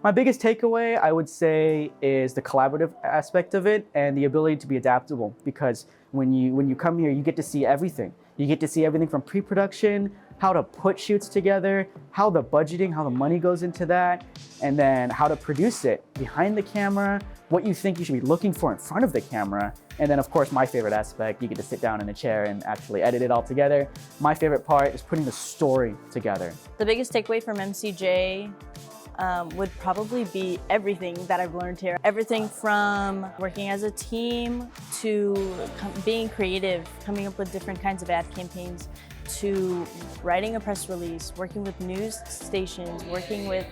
My biggest takeaway, I would say, is the collaborative aspect of it and the ability to be adaptable. Because when you come here, you get to see everything. You get to see everything from pre-production, how to put shoots together, how the budgeting, how the money goes into that, and then how to produce it behind the camera, what you think you should be looking for in front of the camera. And then of course, my favorite aspect, you get to sit down in a chair and actually edit it all together. My favorite part is putting the story together. The biggest takeaway from MCJ would probably be everything that I've learned here. Everything from working as a team to being creative, coming up with different kinds of ad campaigns, to writing a press release, working with news stations, working with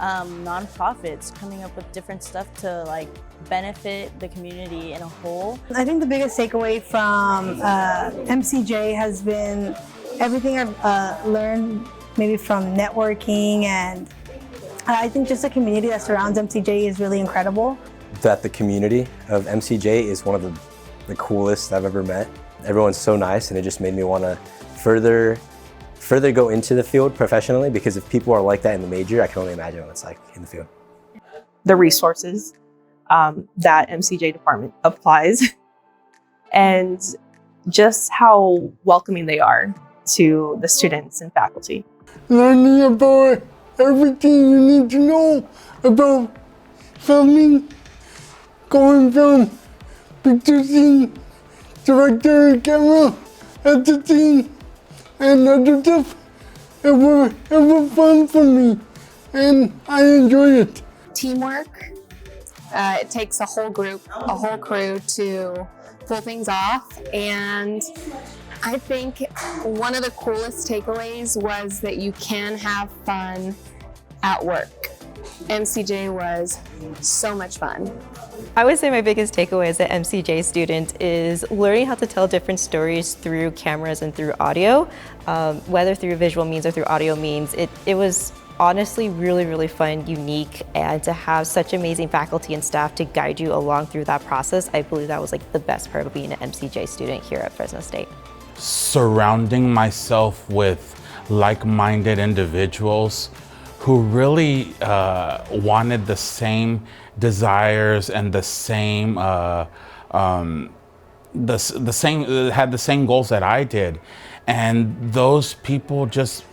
nonprofits, coming up with different stuff to like benefit the community in a whole. I think the biggest takeaway from MCJ has been everything I've learned maybe from networking, and I think just the community that surrounds MCJ is really incredible. That the community of MCJ is one of the coolest I've ever met. Everyone's so nice, and it just made me want to further go into the field professionally, because if people are like that in the major, I can only imagine what it's like in the field. The resources that MCJ department applies and just how welcoming they are to the students and faculty. Learning about everything you need to know about filming, going from producing, director, camera, editing, and other stuff. It was fun for me, and I enjoyed it. Teamwork. It takes a whole group, a whole crew to pull things off, and I think one of the coolest takeaways was that you can have fun at work. MCJ was so much fun. I would say my biggest takeaway as an MCJ student is learning how to tell different stories through cameras and through audio, whether through visual means or through audio means. It was honestly really fun, unique, and to have such amazing faculty and staff to guide you along through that process, I believe that was like the best part of being an MCJ student here at Fresno State. Surrounding myself with like-minded individuals who really wanted the same desires and the same had the same goals that I did, and those people just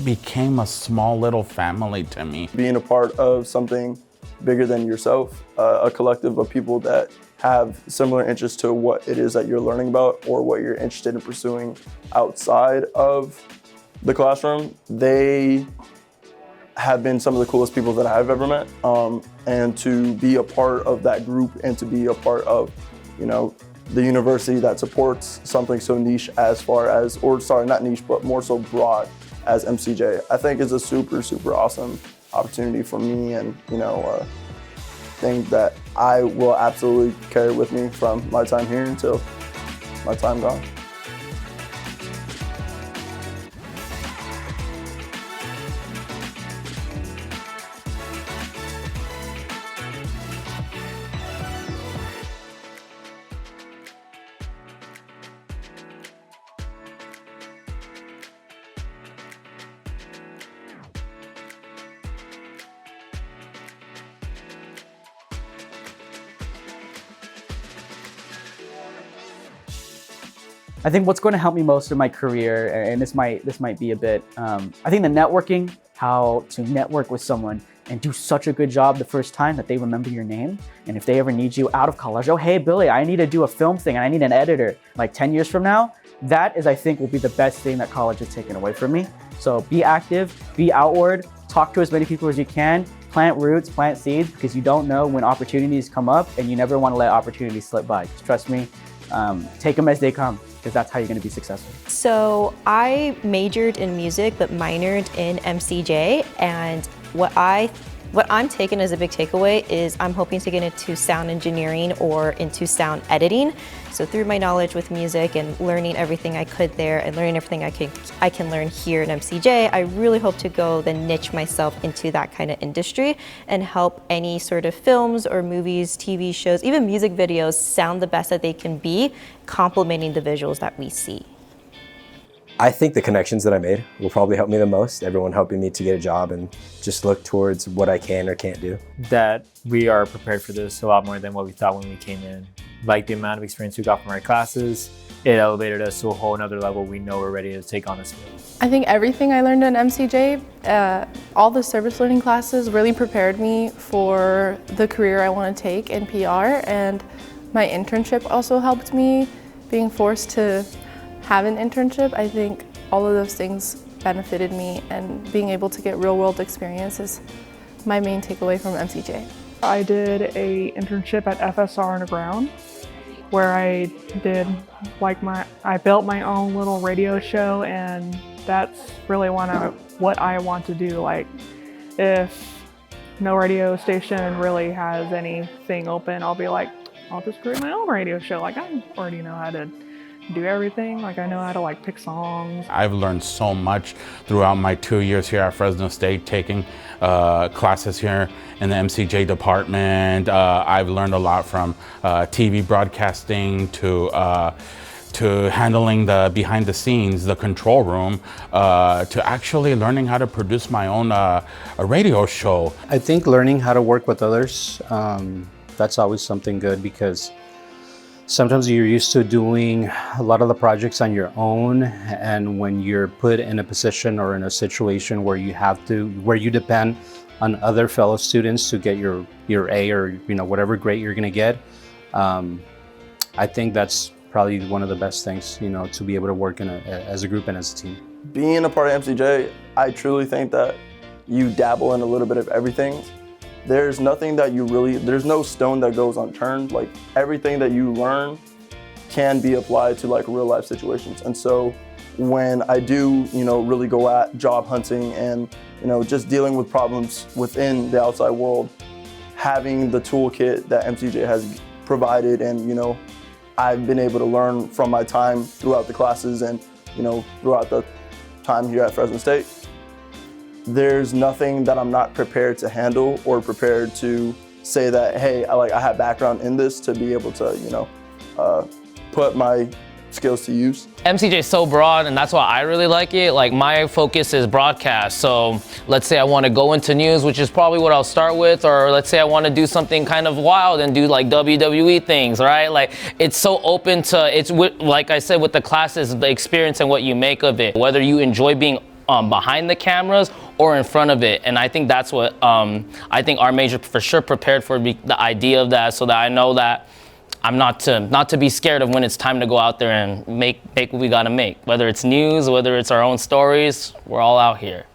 became a small little family to me. Being a part of something bigger than yourself, a collective of people that have similar interests to what it is that you're learning about or what you're interested in pursuing outside of the classroom, they have been some of the coolest people that I've ever met. And to be a part of that group and to be a part of, you know, the university that supports something so niche as far as, or sorry, not niche, but more so broad as MCJ, I think is a super awesome opportunity for me, and, you know, thing that I will absolutely carry with me from my time here until my time gone. I think what's going to help me most in my career, and this might be a bit, I think the networking, how to network with someone and do such a good job the first time that they remember your name. And if they ever need you out of college, oh, hey, Billy, I need to do a film thing and I need an editor like 10 years from now. That is, I think, will be the best thing that college has taken away from me. So be active, be outward, talk to as many people as you can, plant roots, plant seeds, because you don't know when opportunities come up, and you never want to let opportunities slip by. Just trust me, take them as they come, because that's how you're going to be successful. So I majored in music but minored in MCJ, and what I'm taking as a big takeaway is I'm hoping to get into sound engineering or into sound editing. So through my knowledge with music and learning everything I could there and learning everything I can learn here at MCJ, I really hope to go then niche myself into that kind of industry and help any sort of films or movies, TV shows, even music videos sound the best that they can be, complementing the visuals that we see. I think the connections that I made will probably help me the most. Everyone helping me to get a job and just look towards what I can or can't do. That we are prepared for this a lot more than what we thought when we came in. Like the amount of experience we got from our classes, it elevated us to a whole nother level. We know we're ready to take on this field. I think everything I learned in MCJ, all the service learning classes really prepared me for the career I want to take in PR, and my internship also helped me. Being forced to have an internship, I think all of those things benefited me, and being able to get real world experience is my main takeaway from MCJ. I did a internship at FSR Underground where I did I built my own little radio show, and that's really what I want to do. Like, if no radio station really has anything open, I'll be like, I'll just create my own radio show. Like, I already know how to do everything. Like, I know how to pick songs. I've learned so much throughout my 2 years here at Fresno State, taking classes here in the MCJ department. I've learned a lot from TV broadcasting to handling the behind the scenes, the control room, to actually learning how to produce my own a radio show. I think learning how to work with others, that's always something good, because sometimes you're used to doing a lot of the projects on your own, and when you're put in a position or in a situation where you depend on other fellow students to get your A or whatever grade you're gonna get, I think that's probably one of the best things, to be able to work as a group and as a team. Being a part of MCJ, I truly think that you dabble in a little bit of everything. There's nothing that there's no stone that goes unturned. Like, everything that you learn can be applied to real life situations. And so when I do, really go at job hunting and, just dealing with problems within the outside world, having the toolkit that MCJ has provided, and, I've been able to learn from my time throughout the classes and, throughout the time here at Fresno State, there's nothing that I'm not prepared to handle or prepared to say that, hey, I have background in this to be able to, put my skills to use. MCJ is so broad, and that's why I really like it. Like, my focus is broadcast. So let's say I want to go into news, which is probably what I'll start with, or let's say I want to do something kind of wild and do WWE things, right? Like, it's so open to, like I said, with the classes, the experience and what you make of it, whether you enjoy being behind the cameras or in front of it. And I think that's what I think our major for sure prepared for the idea of that, so that I know that I'm not to be scared of when it's time to go out there and make what we gotta make. Whether it's news, whether it's our own stories, we're all out here.